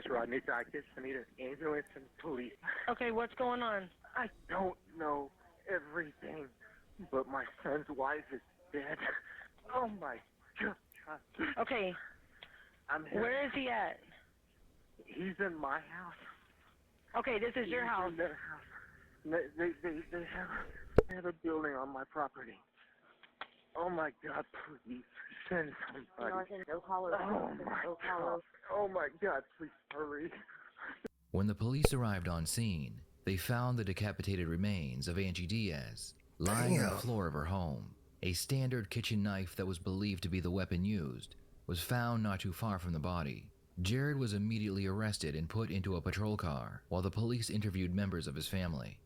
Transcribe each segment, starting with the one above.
is Rodney Dacus. I need an ambulance and police. Okay, what's going on? I don't know everything, but my son's wife is dead. Oh my God. Okay. Where is he at? He's in my house. Okay, this is your house. In their house. They have a building on my property. Oh my God, please send somebody. Oh my God, please hurry. When the police arrived on scene, they found the decapitated remains of Angie Diaz lying on the floor of her home. A standard kitchen knife that was believed to be the weapon used was found not too far from the body. Jared was immediately arrested and put into a patrol car while the police interviewed members of his family.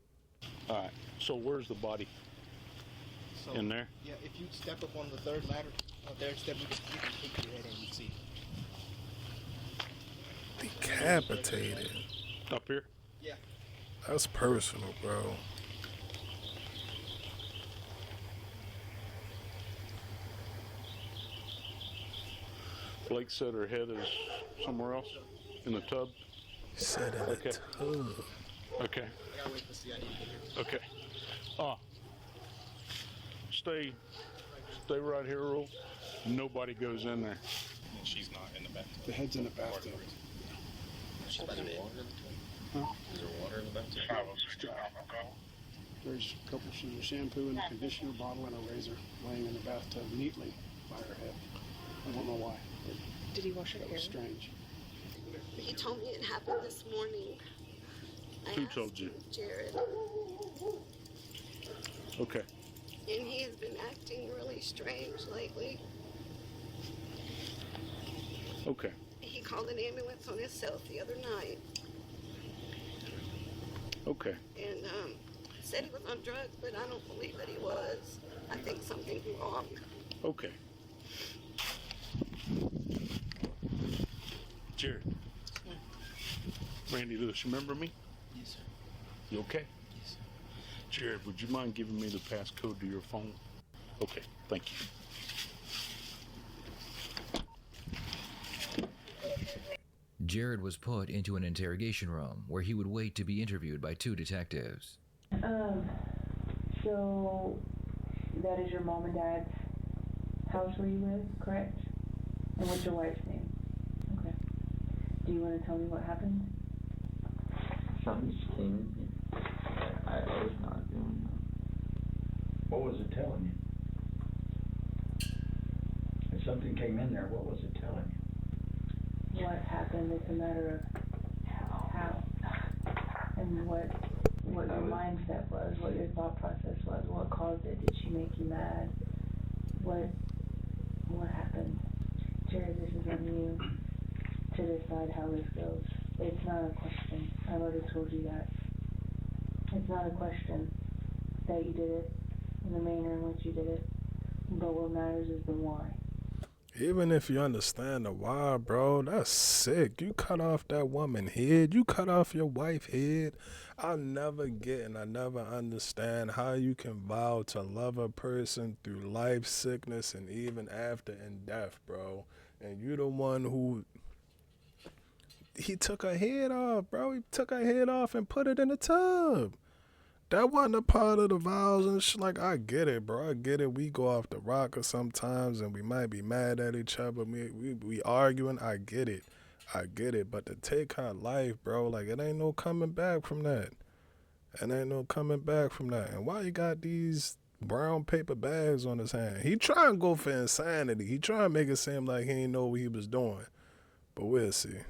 All right, so where's the body? So, in there? Yeah, if you step up on the third ladder up there, you can peek your head and you see. Decapitated. Up here? Yeah. That's personal, bro. Blake said her head is somewhere else in the tub. Said in the tub. Okay. I gotta wait to see. I need to get here. Okay. Stay right here, Earl. Nobody goes in there. She's not in the bathtub. The head's in the bathtub. She's by the water in the bathtub? Huh? Is there water in the bathtub? There's a couple sheets of shampoo and a conditioner bottle and a razor laying in the bathtub neatly by her head. I don't know why. Did he wash her hair? It was strange. He told me it happened this morning. Who told you? Jared. Okay. And he has been acting really strange lately. Okay. He called an ambulance on himself the other night. Okay. And said he was on drugs, but I don't believe that he was. I think something's wrong. Okay. Jared. Randy Lewis, remember me? Yes, sir. You okay? Yes, sir. Jared, would you mind giving me the passcode to your phone? Okay, thank you. Jared was put into an interrogation room where he would wait to be interviewed by two detectives. So that is your mom and dad's house where you live, correct? And what's your wife's name? Okay. Do you want to tell me what happened? Something just came in me. I was not doing that. What was it telling you? If something came in there, what was it telling you? What happened? It's a matter of how and what your mindset was, what your thought process was, what caused it. Did she make you mad? What happened? Jared, this is on you to decide how this goes. It's not a question. I've already told you that. It's not a question that you did it in the manner in which you did it, but what matters is the why. Even if you understand the why, bro, that's sick. You cut off that woman's head. You cut off your wife's head. I'll never get and I never understand how you can vow to love a person through life, sickness, and even after in death, bro. And you the one who... He took her head off, bro. He took her head off and put it in the tub. That wasn't a part of the vows and shit. Like, I get it, bro. I get it. We go off the rocker sometimes and we might be mad at each other. We arguing. I get it. I get it. But to take her life, bro, like, it ain't no coming back from that. It ain't no coming back from that. And why you got these brown paper bags on his hand? He trying to go for insanity. He trying to make it seem like he ain't know what he was doing. But we'll see.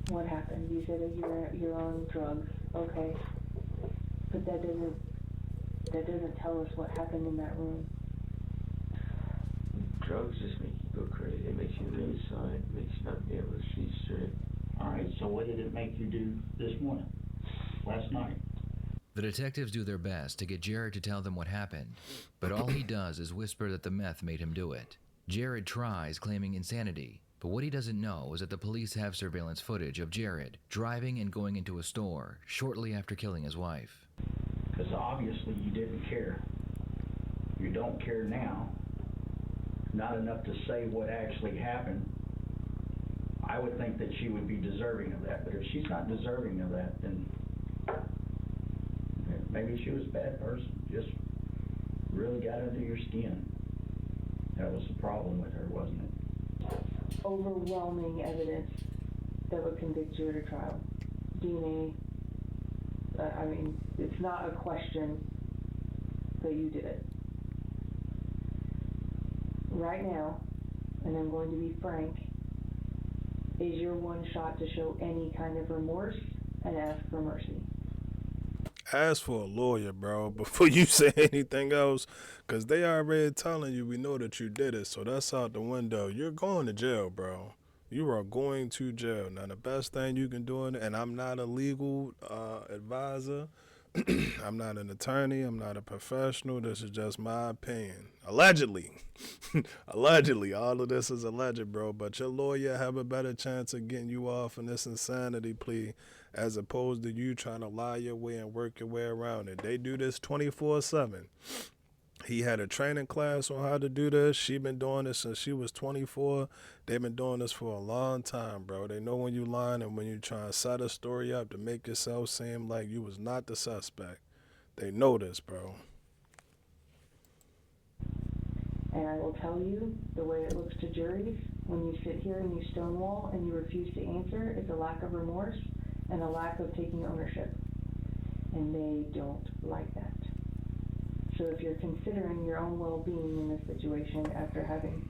What happened? You said that you're on drugs. Okay. But that doesn't tell us what happened in that room. Drugs just make you go crazy. It makes you lose sight. It makes you not be able to see straight. All right, so what did it make you do this morning, last night? The detectives do their best to get Jared to tell them what happened, but all he does is whisper that the meth made him do it. Jared tries, claiming insanity, but what he doesn't know is that the police have surveillance footage of Jared driving and going into a store shortly after killing his wife. Because obviously you didn't care. You don't care now. Not enough to say what actually happened. I would think that she would be deserving of that, but if she's not deserving of that, then maybe she was a bad person, just really got under your skin. That was the problem with her, wasn't it? Overwhelming evidence that would convict you at a trial. DNA, I mean, it's not a question that you did it. Right now, and I'm going to be frank, is your one shot to show any kind of remorse and ask for mercy. Ask for a lawyer, bro, before you say anything else, because they already telling you we know that you did it, so that's out the window. You're going to jail, bro. You are going to jail. Now, the best thing you can do, and I'm not a legal advisor, I'm not an attorney, I'm not a professional, this is just my opinion. Allegedly. Allegedly. All of this is alleged, bro, but your lawyer have a better chance of getting you off in this insanity plea as opposed to you trying to lie your way and work your way around it. They do this 24/7. He had a training class on how to do this. She been doing this since she was 24. They've been doing this for a long time, bro. They know when you lying and when you trying to set a story up to make yourself seem like you was not the suspect. They know this, bro. And I will tell you, the way it looks to juries, when you sit here and you stonewall and you refuse to answer, it's a lack of remorse and a lack of taking ownership. And they don't like that. So if you're considering your own well-being in this situation after having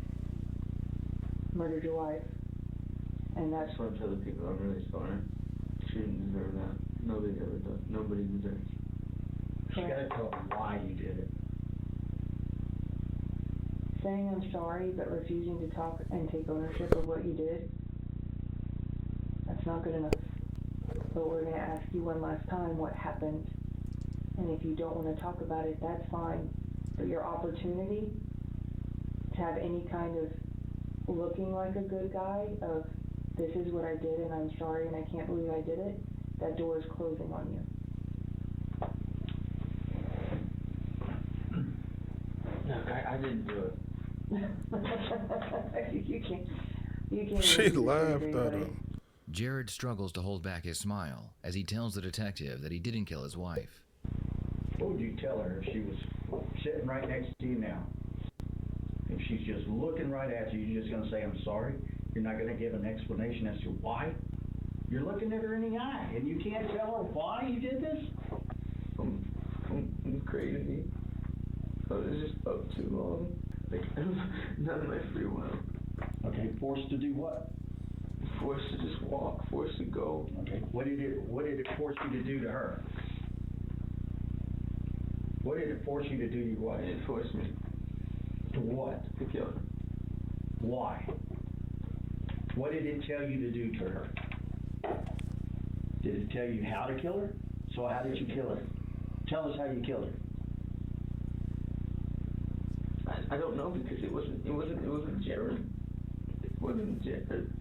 murdered your wife, and that's what I tell the people, I'm really sorry. She didn't deserve that. Nobody ever does. Nobody deserves. You gotta tell them why you did it. Saying I'm sorry but refusing to talk and take ownership of what you did, that's not good enough. But we're going to ask you one last time what happened. And if you don't want to talk about it, that's fine. But your opportunity to have any kind of looking like a good guy of this is what I did and I'm sorry and I can't believe I did it, that door is closing on you. Look, I didn't do it. You can't She laughed at him. Jared struggles to hold back his smile as he tells the detective that he didn't kill his wife. What would you tell her if she was sitting right next to you now? If she's just looking right at you, you're just going to say, I'm sorry? You're not going to give an explanation as to why? You're looking at her in the eye, and you can't tell her why you did this? I'm crazy. I was just up too long. Like, not my free will. Okay, forced to do what? Forced to just walk, forced to go. Okay, what did it force you to do to her? What did it force you to do to your wife? It forced me. To what? To kill her. Why? What did it tell you to do to her? Did it tell you how to kill her? So how did you kill her? Tell us how you killed her. I don't know because it wasn't Jared. It wasn't Jared.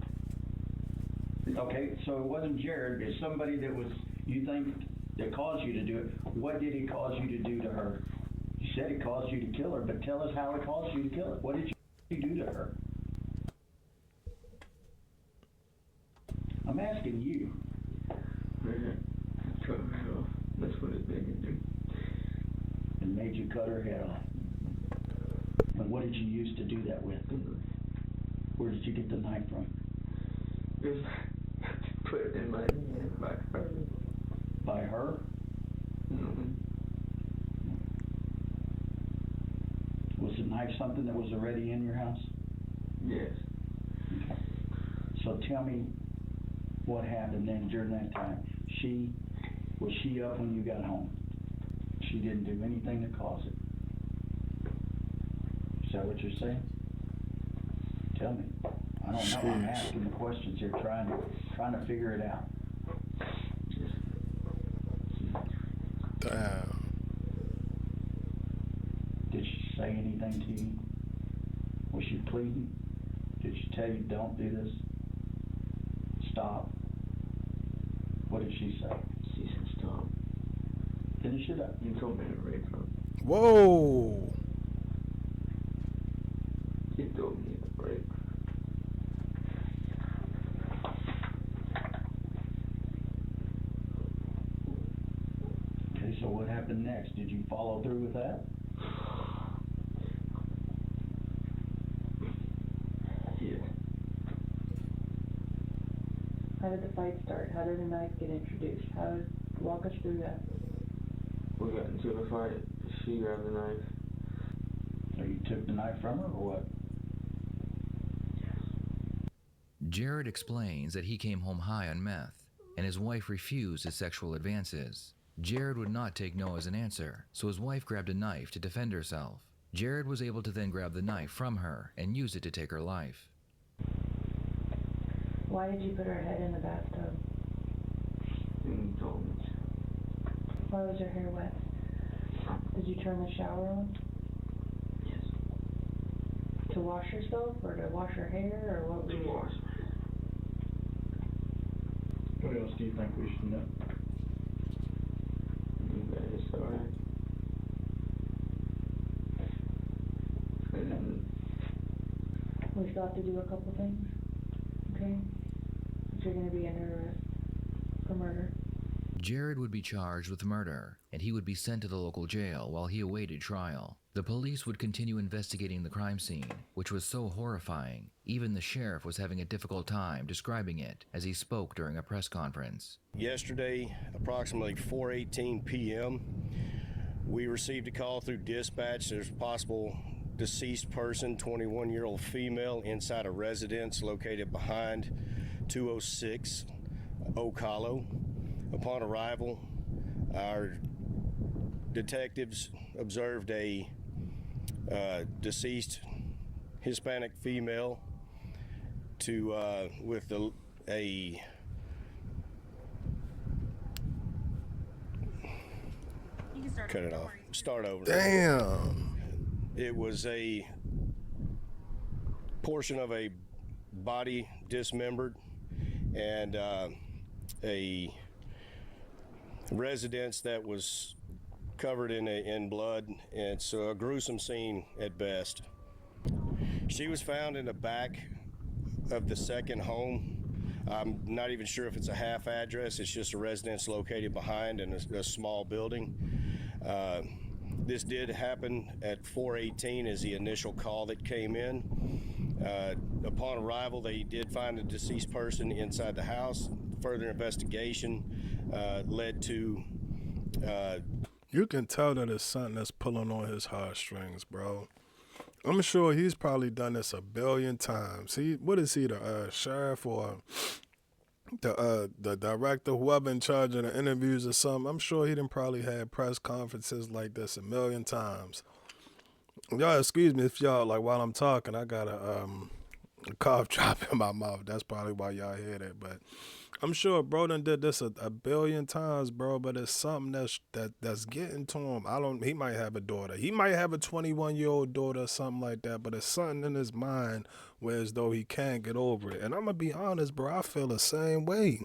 Okay, so it wasn't Jared. It's somebody that was, you think, that caused you to do it. What did it cause you to do to her? You said it caused you to kill her, but tell us how it caused you to kill her. What did you do to her? I'm asking you. Cut her head off. That's what it made me do. It made you cut her head off. And what did you use to do that with? Where did you get the knife from? It was put it in my hand by her. By her? Mm-hmm. Was the knife something that was already in your house? Yes. Okay. So tell me what happened then during that time. Was she up when you got home? She didn't do anything to cause it. Is that what you're saying? Tell me. I don't know. I'm asking the questions here, trying to figure it out. Damn. Did she say anything to you? Was she pleading? Did she tell you don't do this? Stop. What did she say? She said stop. Finish it up. You told me to rape her. Whoa. You told me to rape her. happened next? Did you follow through with that? Yeah. How did the fight start? How did the knife get introduced? Walk us through that. We got into a fight. She grabbed the knife. So you took the knife from her or what? Jared explains that he came home high on meth, and his wife refused his sexual advances. Jared would not take no as an answer, so his wife grabbed a knife to defend herself. Jared was able to then grab the knife from her and use it to take her life. Why did you put her head in the bathtub? You told me. Why was her hair wet? Did you turn the shower on? Yes. To wash herself or to wash her hair or what? To wash. What else do you think we should know? You guys started. And We still have to do a couple things, okay? But you're gonna be under arrest for murder. Jared would be charged with murder, and he would be sent to the local jail while he awaited trial. The police would continue investigating the crime scene, which was so horrifying, even the sheriff was having a difficult time describing it as he spoke during a press conference. Yesterday, approximately 4:18 p.m., we received a call through dispatch. There's a possible deceased person, 21-year-old female, inside a residence located behind 206 Oak Hollow. Upon arrival, our detectives observed a deceased Hispanic female with a cut it off. Start over. Damn. It was a portion of a body dismembered and a residence that was covered in blood. It's a gruesome scene at best. She was found in the back of the second home. I'm not even sure if it's a half address. It's just a residence located behind in a small building. This did happen at 4:18 as the initial call that came in. Upon arrival, they did find a deceased person inside the house. Further investigation led to... You can tell that it's something that's pulling on his heartstrings, bro. I'm sure he's probably done this a billion times. What is he, the sheriff or the director, whoever in charge of the interviews or something? I'm sure he done probably had press conferences like this a million times. Y'all excuse me if y'all, like, while I'm talking, I got a cough drop in my mouth. That's probably why y'all hear that. But I'm sure bro done did this a billion times, bro. But it's something that's getting to him. He might have a daughter. He might have a 21-year-old daughter or something like that. But it's something in his mind where as though he can't get over it. And I'm gonna be honest, bro. I feel the same way.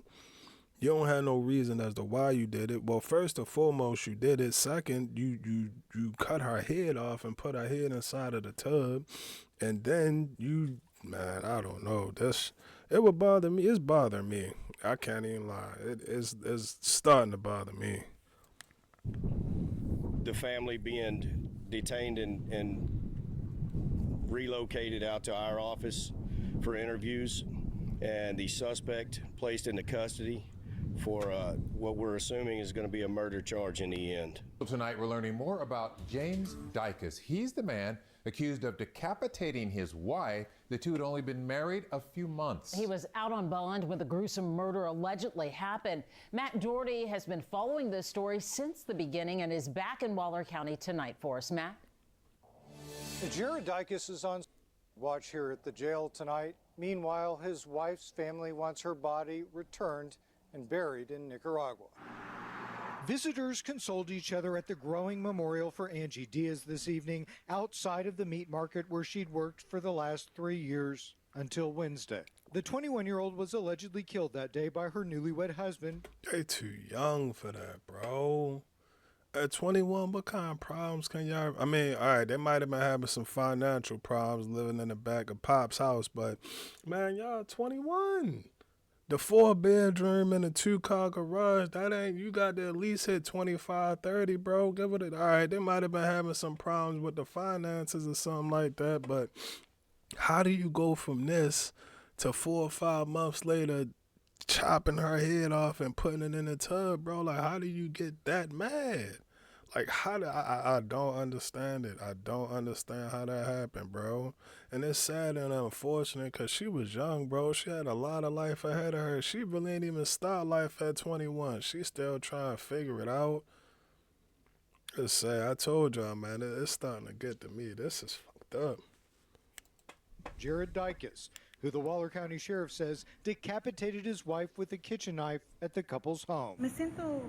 You don't have no reason as to why you did it. Well, first and foremost, you did it. Second, you cut her head off and put her head inside of the tub. And then man, I don't know. It would bother me. It's bothering me. I can't even lie. It's starting to bother me. The family being detained and relocated out to our office for interviews, and the suspect placed into custody for what we're assuming is going to be a murder charge in the end. Tonight we're learning more about James Dicus. He's the man accused of decapitating his wife. The two had only been married a few months. He was out on bond when the gruesome murder allegedly happened. Matt Doherty has been following this story since the beginning and is back in Waller County tonight for us. Matt? Jared Dicus is on watch here at the jail tonight. Meanwhile, his wife's family wants her body returned and buried in Nicaragua. Visitors consoled each other at the growing memorial for Angie Diaz this evening outside of the meat market where she'd worked for the last 3 years until Wednesday. The 21-year-old was allegedly killed that day by her newlywed husband. They too young for that, bro. At 21, what kind of problems can y'all... I mean, all right, they might have been having some financial problems living in the back of Pop's house, but, man, y'all 21. The 4-bedroom and a 2-car garage, that ain't, you got to at least hit 25, 30, bro. Give it all right, they might have been having some problems with the finances or something like that, but how do you go from this to 4 or 5 months later chopping her head off and putting it in a tub, bro? Like, how do you get that mad? Like, how do I don't understand it. I don't understand how that happened, bro. And it's sad and unfortunate because she was young, bro. She had a lot of life ahead of her. She really ain't even start life at 21. She's still trying to figure it out. It's sad. I told y'all, man, it's starting to get to me. This is fucked up. Jared Dykes, who the Waller County Sheriff says decapitated his wife with a kitchen knife at the couple's home. Me siento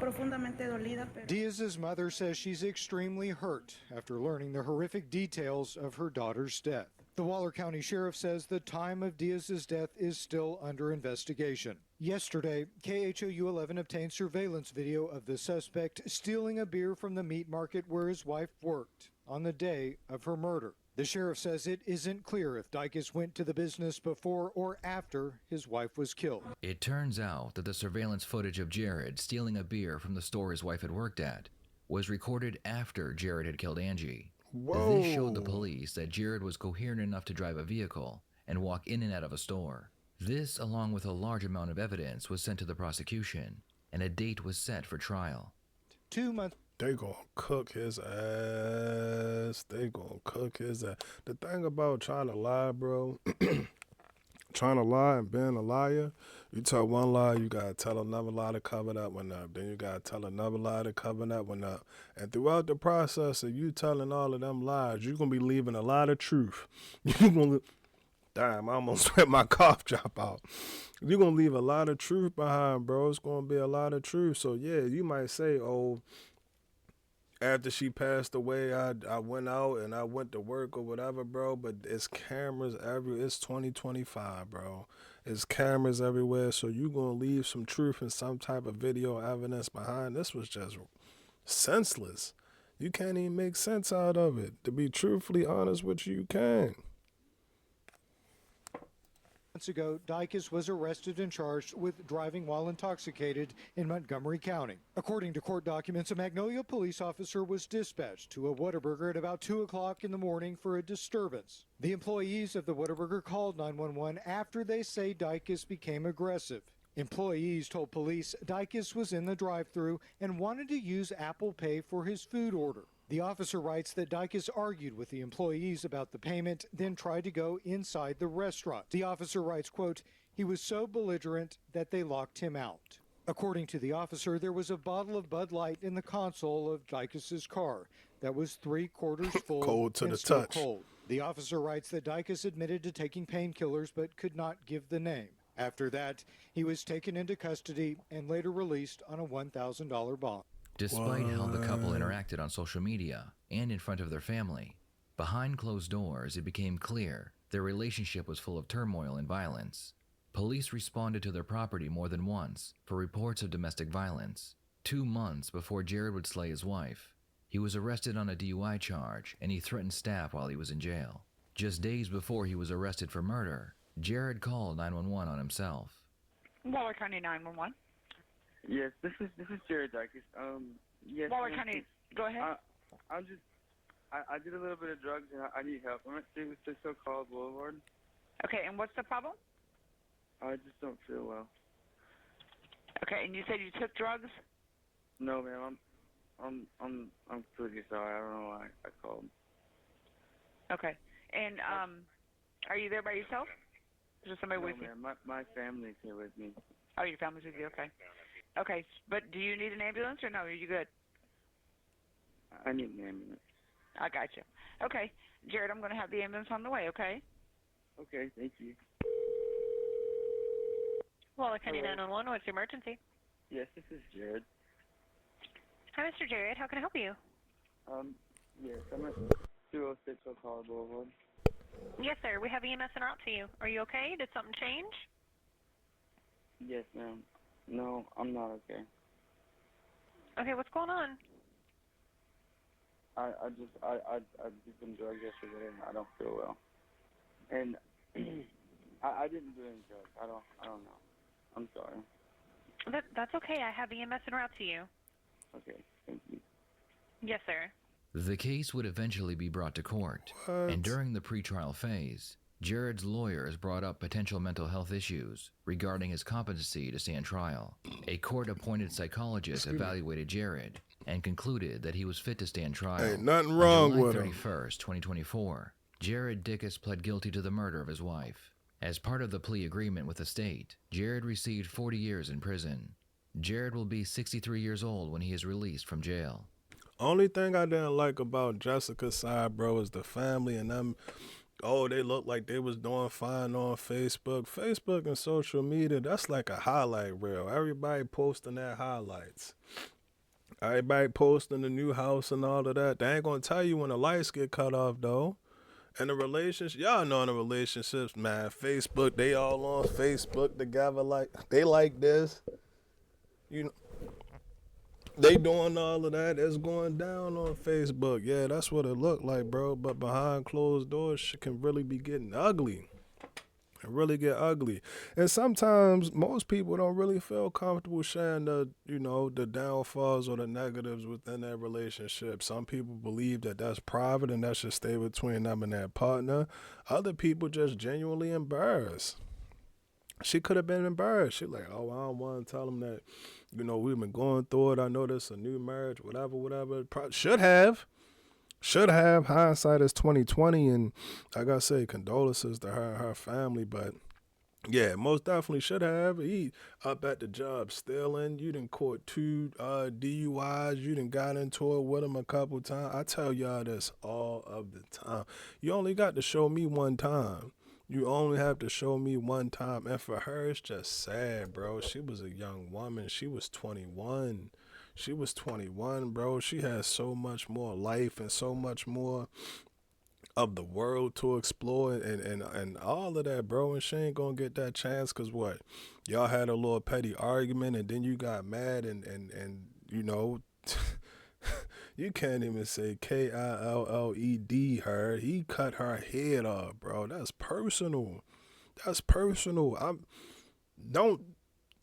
profundamente dolida, pero Diaz's mother says she's extremely hurt after learning the horrific details of her daughter's death. The Waller County Sheriff says the time of Diaz's death is still under investigation. Yesterday, KHOU 11 obtained surveillance video of the suspect stealing a beer from the meat market where his wife worked on the day of her murder. The sheriff says it isn't clear if Dykes went to the business before or after his wife was killed. It turns out that the surveillance footage of Jared stealing a beer from the store his wife had worked at was recorded after Jared had killed Angie. Whoa. This showed the police that Jared was coherent enough to drive a vehicle and walk in and out of a store. This, along with a large amount of evidence, was sent to the prosecution, and a date was set for trial. 2 months. They gonna cook his ass. They gonna cook his ass. The thing about trying to lie, bro, trying to lie and being a liar, you tell one lie, you gotta tell another lie to cover that one up. Then you gotta tell another lie to cover that one up. And throughout the process of you telling all of them lies, you're gonna be leaving a lot of truth. You're gonna, damn, I almost let my cough drop out. You're gonna leave a lot of truth behind, bro. It's gonna be a lot of truth. So yeah, you might say, oh, after she passed away, I went out and I went to work or whatever, bro. But it's cameras everywhere. It's 2025, bro. It's cameras everywhere. So you going to leave some truth and some type of video evidence behind. This was just senseless. You can't even make sense out of it. To be truthfully honest with you, you can. Months ago, Dykes was arrested and charged with driving while intoxicated in Montgomery County. According to court documents, a Magnolia police officer was dispatched to a Whataburger at about 2 o'clock in the morning for a disturbance. The employees of the Whataburger called 911 after they say Dykes became aggressive. Employees told police Dykes was in the drive-thru and wanted to use Apple Pay for his food order. The officer writes that Dykes argued with the employees about the payment, then tried to go inside the restaurant. The officer writes, quote, he was so belligerent that they locked him out. According to the officer, there was a bottle of Bud Light in the console of Dykes' car that was 3/4 full Cold to and the still touch. cold. The officer writes that Dykes admitted to taking painkillers but could not give the name. After that, he was taken into custody and later released on a $1,000 bond. Despite how the couple interacted on social media and in front of their family, behind closed doors it became clear their relationship was full of turmoil and violence. Police responded to their property more than once for reports of domestic violence. 2 months before Jared would slay his wife, he was arrested on a DUI charge and he threatened staff while he was in jail. Just days before he was arrested for murder, Jared called 911 on himself. Waller County 911. Yes, this is Jared Dykes. Yes. Waller County, go ahead. I did a little bit of drugs and I need help. I'm at 660 Call Boulevard. Okay, and what's the problem? I just don't feel well. Okay, and you said you took drugs? No, ma'am. I'm completely sorry. I don't know why I called. Okay, and are you there by yourself? Is there somebody with you? No, ma'am. My family's here with me. Oh, your family's with you. Okay. Okay, but do you need an ambulance or no? Are you good? I need an ambulance. I got you. Okay, Jared, I'm going to have the ambulance on the way, okay? Okay, thank you. Waller County 911, what's your emergency? Yes, this is Jared. Hi, Mr. Jared. How can I help you? Yes, I'm at 206 Call Boulevard. Yes, sir. We have EMS en route to you. Are you okay? Did something change? Yes, ma'am. No, I'm not okay. Okay, what's going on? I just been drugged yesterday and I don't feel well. And I didn't do any drugs. I don't know. I'm sorry. That's okay. I have EMS en route to you. Okay, thank you. Yes, sir. The case would eventually be brought to court, and during the pretrial phase, Jared's lawyers brought up potential mental health issues regarding his competency to stand trial. A court-appointed psychologist evaluated Jared and concluded that he was fit to stand trial. Ain't nothing wrong On with July him. 31st, 2024, Jared Dickus pled guilty to the murder of his wife. As part of the plea agreement with the state, Jared received 40 years in prison. Jared will be 63 years old when he is released from jail. Only thing I didn't like about Jessica's side, bro, is the family and them. Oh, they looked like they was doing fine on Facebook. Facebook and social media, that's like a highlight reel. Everybody posting their highlights. Everybody posting the new house and all of that. They ain't gonna tell you when the lights get cut off, though. And the relationship, y'all know in the relationships, man, Facebook, they all on Facebook together, like, they like this. You know, they doing all of that. It's going down on Facebook. Yeah, that's what it looked like, bro. But behind closed doors, shit can really be getting ugly. It really get ugly. And sometimes most people don't really feel comfortable sharing the, you know, the downfalls or the negatives within their relationship. Some people believe that that's private and that should stay between them and their partner. Other people just genuinely embarrassed. She could have been embarrassed. She like, oh, I don't want to tell them that, you know, we've been going through it. I know this is a new marriage, whatever. Should have. Hindsight is 20/20, and like I say, condolences to her family. But yeah, most definitely should have. He up at the job stealing. You done caught 2 DUIs. You done got into it with him a couple times. I tell y'all this all of the time. You only got to show me one time. You only have to show me one time. And for her, it's just sad, bro. She was a young woman. She was 21. She was 21, bro. She has so much more life and so much more of the world to explore and all of that, bro. And she ain't gonna get that chance because what? Y'all had a little petty argument and then you got mad and you know, you can't even say KILLED her. He cut her head off, bro. That's personal. That's personal.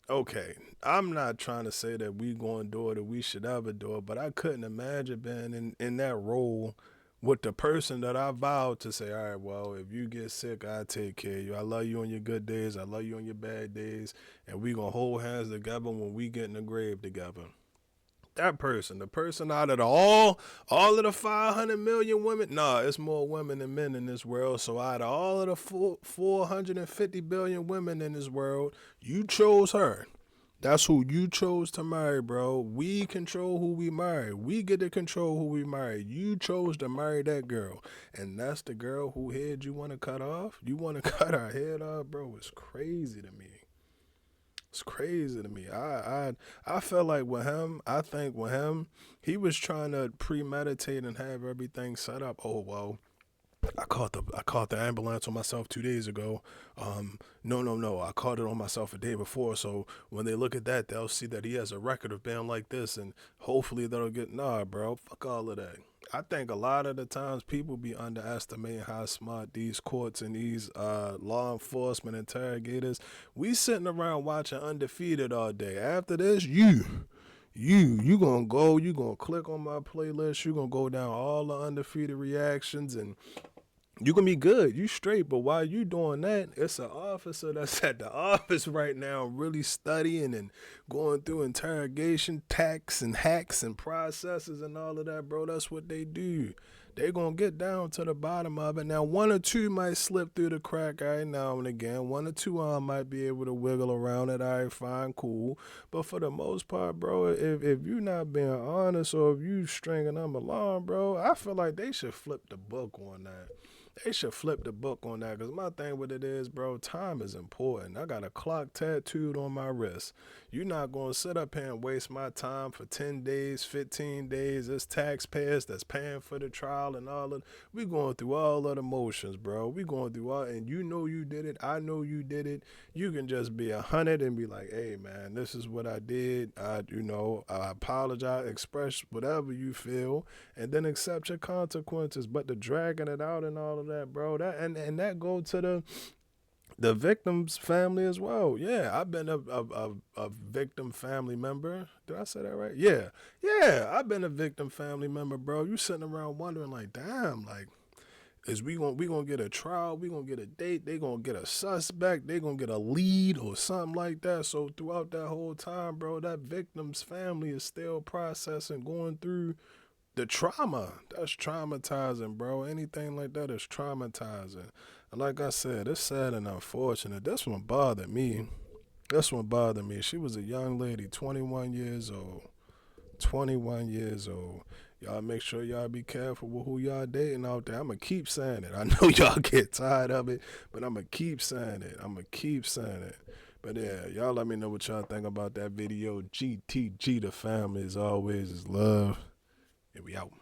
Okay, I'm not trying to say that we going to do it or we should ever do it, but I couldn't imagine being in that role with the person that I vowed to say, all right, well, if you get sick, I'll take care of you. I love you on your good days. I love you on your bad days. And we going to hold hands together when we get in the grave together. That person, the person out of all of the 500 million women, it's more women than men in this world. So out of all of the 450 billion women in this world, you chose her. That's who you chose to marry, bro. We control who we marry. We get to control who we marry. You chose to marry that girl. And that's the girl whose head you want to cut off? You want to cut her head off, bro? It's crazy to me. It's crazy to me. I felt like with him, I think with him, he was trying to premeditate and have everything set up. Oh, well, I caught the ambulance on myself 2 days ago. No. I caught it on myself a day before. So when they look at that, they'll see that he has a record of being like this, and hopefully they'll get, bro, fuck all of that. I think a lot of the times people be underestimating how smart these courts and these law enforcement interrogators. We sitting around watching Undefeated all day. After this, you gonna click on my playlist. You gonna go down all the Undefeated reactions and you gonna be good. You straight. But while you doing that, it's an officer that's at the office right now really studying and going through interrogation tactics and hacks and processes and all of that, bro. That's what they do. They gonna get down to the bottom of it. Now, 1 or 2 might slip through the crack every now and again. 1 or 2 might be able to wiggle around it. All right, fine, cool. But for the most part, bro, if you not being honest or if you stringing them along, bro, I feel like they should flip the book on that. They should flip the book on that, because my thing with it is, bro, time is important. I got a clock tattooed on my wrist. You're not going to sit up here and waste my time for 10 days, 15 days. It's taxpayers that's paying for the trial and all of. We going through all of the motions, bro. We going through all, and you know you did it. I know you did it. You can just be 100 and be like, hey, man, this is what I did. I apologize, express whatever you feel, and then accept your consequences. But the dragging it out and all of that, bro, that and that go to The victim's family as well. Yeah, I've been a victim family member. Did I say that right? Yeah. Yeah, I've been a victim family member, bro. You sitting around wondering like, damn, like, is we gonna get a trial, we gonna get a date, they gonna get a suspect, they gonna get a lead or something like that. So throughout that whole time, bro, that victim's family is still processing, going through the trauma. That's traumatizing, bro. Anything like that is traumatizing. And like I said, it's sad and unfortunate. This one bothered me. This one bothered me. She was a young lady, 21 years old. 21 years old. Y'all make sure y'all be careful with who y'all dating out there. I'm going to keep saying it. I know y'all get tired of it, but I'm going to keep saying it. I'm going to keep saying it. But yeah, y'all let me know what y'all think about that video. GTG, the family, as always, is love. And we out.